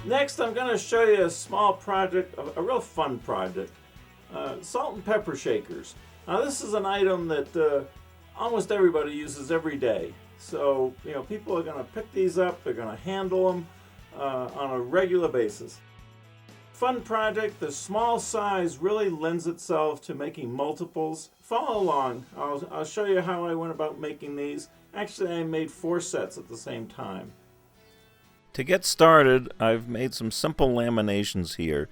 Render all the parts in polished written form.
Next, I'm going to show you a small project, a real fun project. Salt and pepper shakers. Now this is an item that almost everybody uses every day. So, people are going to pick these up, they're going to handle them on a regular basis. Fun project. The small size really lends itself to making multiples. Follow along. I'll show you how I went about making these. Actually, I made 4 sets at the same time. To get started, I've made some simple laminations here.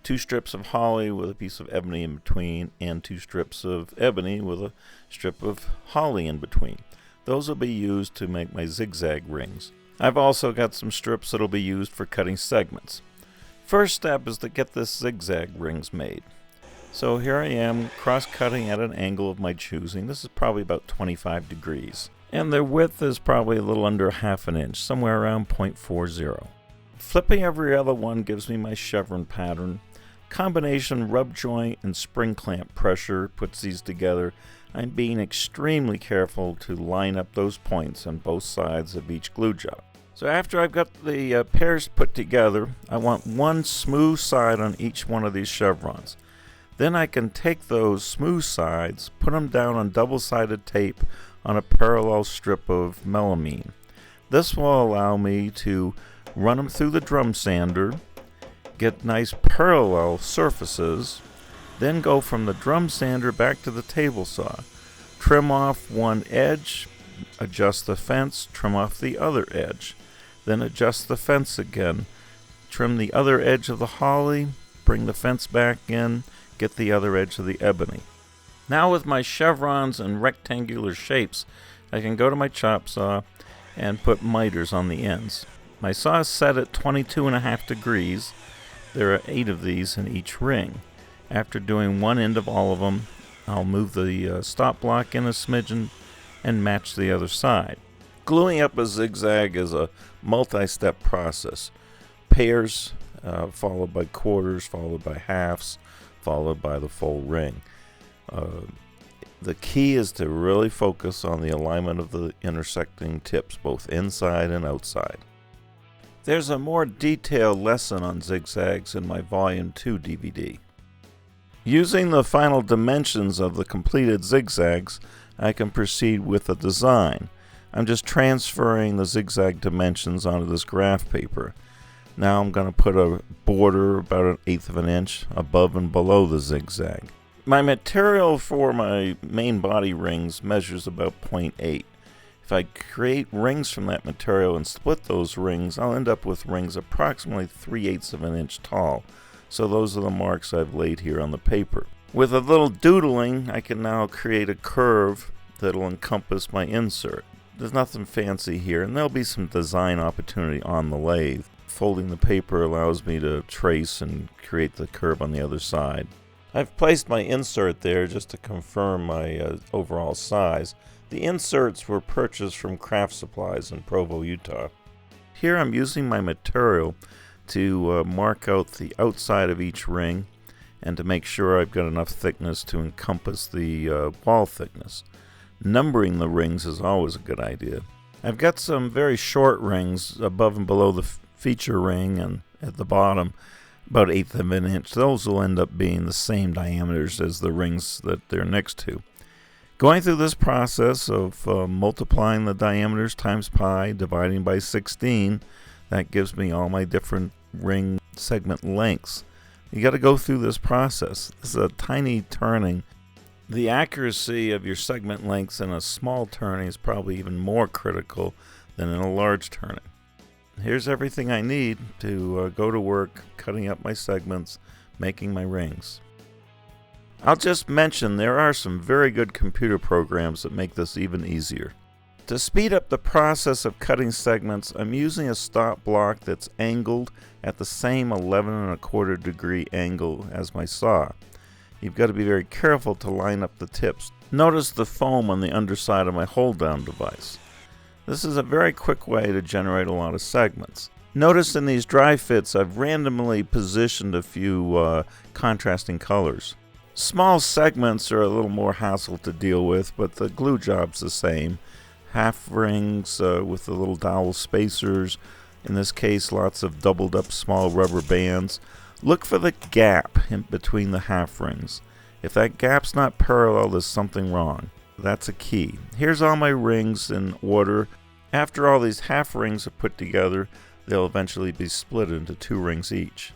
2 strips of holly with a piece of ebony in between, and 2 strips of ebony with a strip of holly in between. Those will be used to make my zigzag rings. I've also got some strips that will be used for cutting segments. First step is to get this zigzag rings made. So here I am cross-cutting at an angle of my choosing. This is probably about 25 degrees. And their width is probably a little under ½ an inch, somewhere around 0.40. Flipping every other one gives me my chevron pattern. Combination rub joint and spring clamp pressure puts these together. I'm being extremely careful to line up those points on both sides of each glue job. So after I've got the pairs put together, I want one smooth side on each one of these chevrons. Then I can take those smooth sides, put them down on double-sided tape on a parallel strip of melamine. This will allow me to run them through the drum sander, get nice parallel surfaces, then go from the drum sander back to the table saw. Trim off one edge, adjust the fence, trim off the other edge. Then adjust the fence again, trim the other edge of the holly, bring the fence back in, get the other edge of the ebony. Now with my chevrons and rectangular shapes, I can go to my chop saw and put miters on the ends. My saw is set at 22.5 degrees. There are 8 of these in each ring. After doing one end of all of them, I'll move the stop block in a smidgen and match the other side. Gluing up a zigzag is a multi-step process. Pairs, followed by quarters, followed by halves, followed by the full ring. The key is to really focus on the alignment of the intersecting tips, both inside and outside. There's a more detailed lesson on zigzags in my Volume 2 DVD. Using the final dimensions of the completed zigzags, I can proceed with the design. I'm just transferring the zigzag dimensions onto this graph paper. Now I'm going to put a border about 1/8 of an inch above and below the zigzag. My material for my main body rings measures about 0.8. If I create rings from that material and split those rings, I'll end up with rings approximately 3/8 of an inch tall. So those are the marks I've laid here on the paper. With a little doodling, I can now create a curve that'll encompass my insert. There's nothing fancy here, and there'll be some design opportunity on the lathe. Folding the paper allows me to trace and create the curve on the other side. I've placed my insert there just to confirm my overall size. The inserts were purchased from Craft Supplies in Provo, Utah. Here I'm using my material to mark out the outside of each ring and to make sure I've got enough thickness to encompass the wall thickness. Numbering the rings is always a good idea. I've got some very short rings above and below the feature ring, and at the bottom about 1/8 of an inch. Those will end up being the same diameters as the rings that they're next to. Going through this process of multiplying the diameters times pi, dividing by 16, that gives me all my different ring segment lengths. You got to go through this process. This is a tiny turning. The accuracy of your segment lengths in a small turning is probably even more critical than in a large turning. Here's everything I need to go to work cutting up my segments, making my rings. I'll just mention there are some very good computer programs that make this even easier. To speed up the process of cutting segments, I'm using a stop block that's angled at the same 11.25 degree angle as my saw. You've got to be very careful to line up the tips. Notice the foam on the underside of my hold-down device. This is a very quick way to generate a lot of segments. Notice in these dry fits I've randomly positioned a few contrasting colors. Small segments are a little more hassle to deal with, but the glue job's the same. Half rings with the little dowel spacers, In this case, lots of doubled up small rubber bands. Look for the gap in between the half rings. If that gap's not parallel, there's something wrong. That's a key. Here's all my rings in order. After all these half rings are put together, they'll eventually be split into 2 rings each.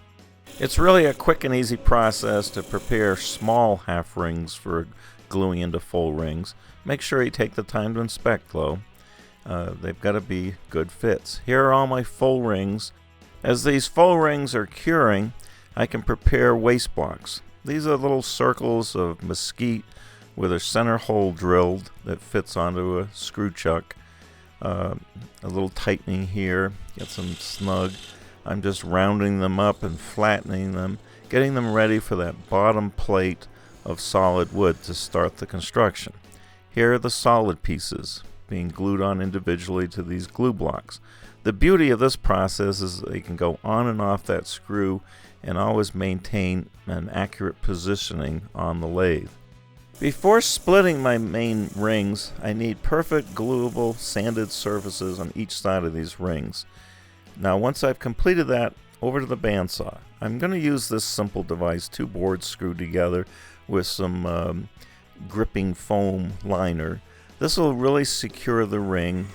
It's really a quick and easy process to prepare small half rings for gluing into full rings. Make sure you take the time to inspect though. They've got to be good fits. Here are all my full rings. As these full rings are curing, I can prepare waste blocks. These are little circles of mesquite with a center hole drilled that fits onto a screw chuck. A little tightening here, get some snug. I'm just rounding them up and flattening them, getting them ready for that bottom plate of solid wood to start the construction. Here are the solid pieces being glued on individually to these glue blocks. The beauty of this process is they can go on and off that screw and always maintain an accurate positioning on the lathe. Before splitting my main rings, I need perfect gluable sanded surfaces on each side of these rings. Now once I've completed that, over to the bandsaw. I'm going to use this simple device, 2 boards screwed together with some gripping foam liner. This will really secure the ring,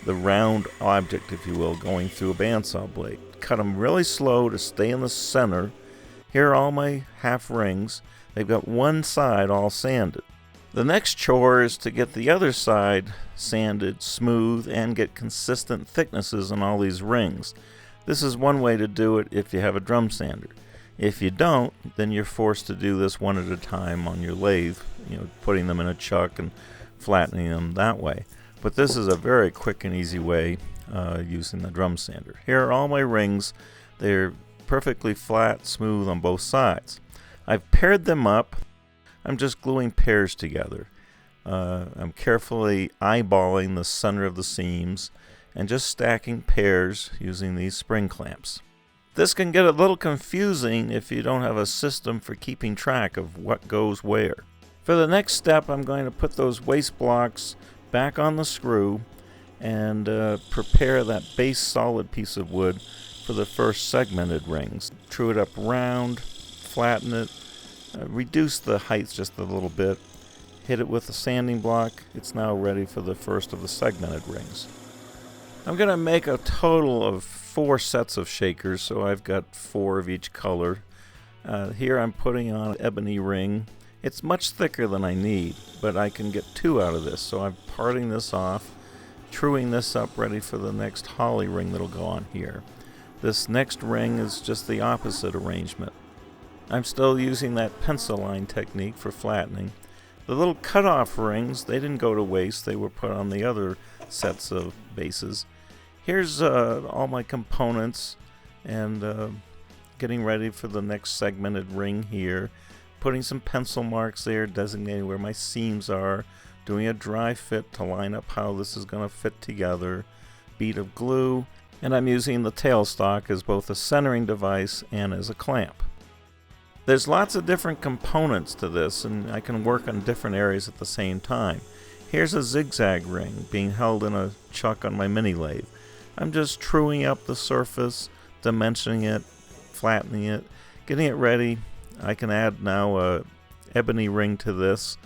the round object if you will, going through a bandsaw blade. Cut them really slow to stay in the center. Here are all my half rings. They've got one side all sanded. The next chore is to get the other side sanded, smooth, and get consistent thicknesses on all these rings. This is one way to do it if you have a drum sander. If you don't, then you're forced to do this one at a time on your lathe, putting them in a chuck and flattening them that way. But this is a very quick and easy way using the drum sander. Here are all my rings. They're perfectly flat, smooth on both sides. I've paired them up. I'm just gluing pairs together. I'm carefully eyeballing the center of the seams and just stacking pairs using these spring clamps. This can get a little confusing if you don't have a system for keeping track of what goes where. For the next step, I'm going to put those waste blocks back on the screw and prepare that base solid piece of wood for the first segmented rings. True it up round, flatten it, reduce the height just a little bit, hit it with a sanding block. It's now ready for the first of the segmented rings. I'm going to make a total of 4 sets of shakers, so I've got 4 of each color. Here I'm putting on an ebony ring. It's much thicker than I need, but I can get 2 out of this, so I'm parting this off, truing this up ready for the next holly ring that'll go on here. This next ring is just the opposite arrangement. I'm still using that pencil line technique for flattening. The little cutoff rings, they didn't go to waste, they were put on the other sets of bases. Here's all my components and getting ready for the next segmented ring here. Putting some pencil marks there, designating where my seams are, doing a dry fit to line up how this is going to fit together, bead of glue, and I'm using the tailstock as both a centering device and as a clamp. There's lots of different components to this, and I can work on different areas at the same time. Here's a zigzag ring being held in a chuck on my mini lathe. I'm just truing up the surface, dimensioning it, flattening it, getting it ready. I can add now a ebony ring to this.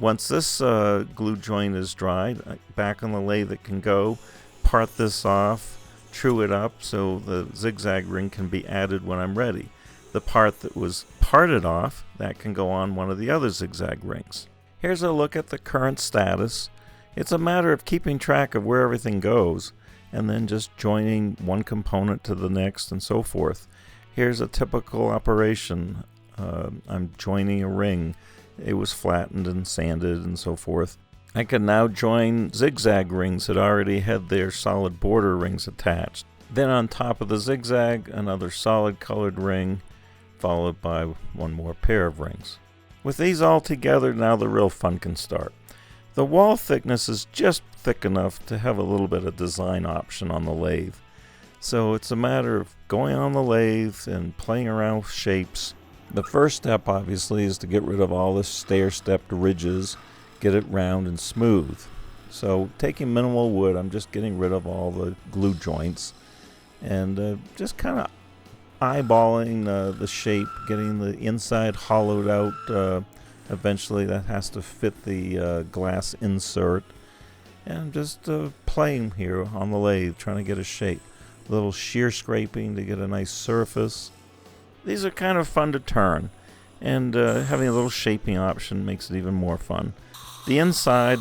Once this glue joint is dried, back on the lathe it can go. Part this off, true it up so the zigzag ring can be added when I'm ready. The part that was parted off, that can go on one of the other zigzag rings. Here's a look at the current status. It's a matter of keeping track of where everything goes and then just joining one component to the next and so forth. Here's a typical operation. I'm joining a ring. It was flattened and sanded and so forth. I can now join zigzag rings that already had their solid border rings attached. Then on top of the zigzag, another solid colored ring, followed by one more pair of rings. With these all together, now the real fun can start. The wall thickness is just thick enough to have a little bit of design option on the lathe. So it's a matter of going on the lathe and playing around with shapes. The first step obviously is to get rid of all the stair-stepped ridges, get it round and smooth. So taking minimal wood, I'm just getting rid of all the glue joints. and just kind of eyeballing the shape, getting the inside hollowed out. Eventually that has to fit the glass insert, and just playing here on the lathe, trying to get a shape. A little shear scraping to get a nice surface. These are kind of fun to turn, and having a little shaping option makes it even more fun. The inside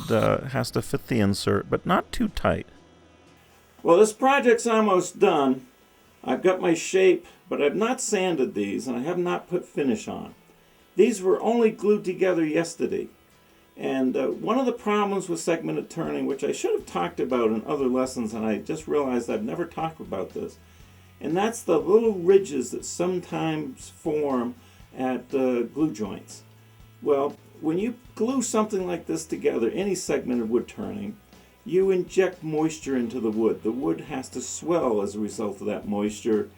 has to fit the insert, but not too tight. Well, this project's almost done. I've got my shape, but I've not sanded these, and I have not put finish on. These were only glued together yesterday. And one of the problems with segmented turning, which I should have talked about in other lessons, and I just realized I've never talked about this, and that's the little ridges that sometimes form at glue joints. Well, when you glue something like this together, any segmented wood turning, you inject moisture into the wood. The wood has to swell as a result of that moisture.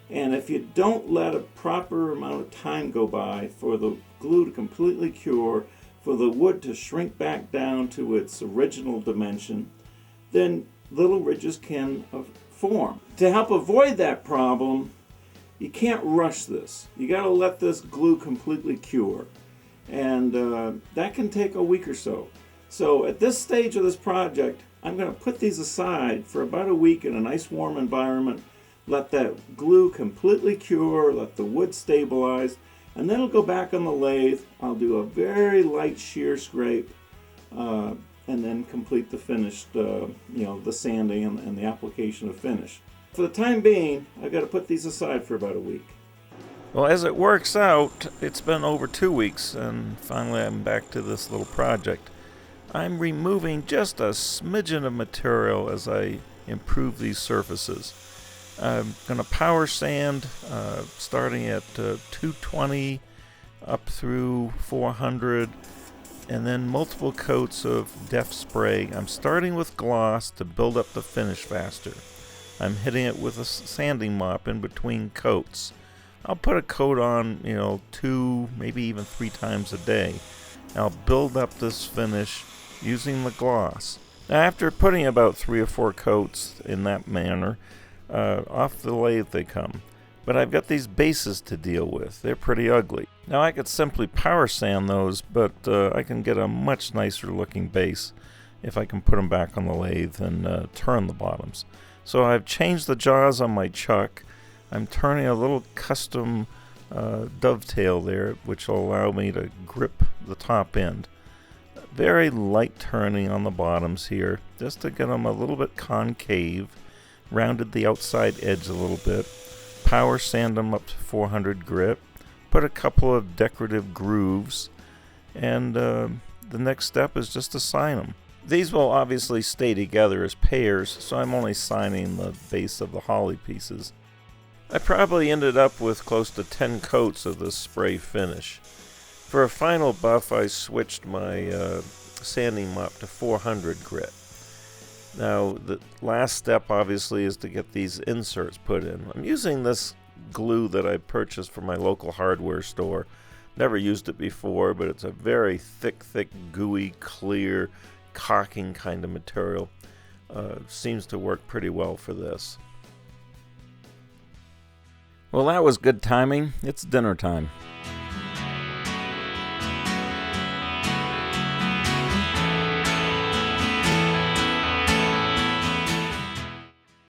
And if you don't let a proper amount of time go by for the glue to completely cure, for the wood to shrink back down to its original dimension, then little ridges can form. To help avoid that problem, you can't rush this. You got to let this glue completely cure. And that can take a week or so. So at this stage of this project, I'm going to put these aside for about a week in a nice warm environment, let that glue completely cure, let the wood stabilize, and then it'll go back on the lathe. I'll do a very light shear scrape, and then complete the finished, the sanding and the application of finish. For the time being, I've got to put these aside for about a week. Well, as it works out, it's been over 2 weeks, and finally I'm back to this little project. I'm removing just a smidgen of material as I improve these surfaces. I'm going to power sand starting at 220 up through 400, and then multiple coats of def spray. I'm starting with gloss to build up the finish faster. I'm hitting it with a sanding mop in between coats. I'll put a coat on, 2, maybe even 3 times a day. I'll build up this finish using the gloss. Now, after putting about 3 or 4 coats in that manner, off the lathe they come. But I've got these bases to deal with. They're pretty ugly. Now, I could simply power sand those, but I can get a much nicer looking base if I can put them back on the lathe and turn the bottoms. So I've changed the jaws on my chuck. I'm turning a little custom dovetail there, which will allow me to grip the top end. Very light turning on the bottoms here, just to get them a little bit concave. Rounded the outside edge a little bit. Power sand them up to 400 grit. Put a couple of decorative grooves. And the next step is just to sign them. These will obviously stay together as pairs, so I'm only signing the base of the holly pieces. I probably ended up with close to 10 coats of this spray finish. For a final buff, I switched my sanding mop to 400 grit. Now, the last step obviously is to get these inserts put in. I'm using this glue that I purchased from my local hardware store. Never used it before, but it's a very thick, gooey, clear, caulking kind of material. Seems to work pretty well for this. Well, that was good timing. It's dinner time.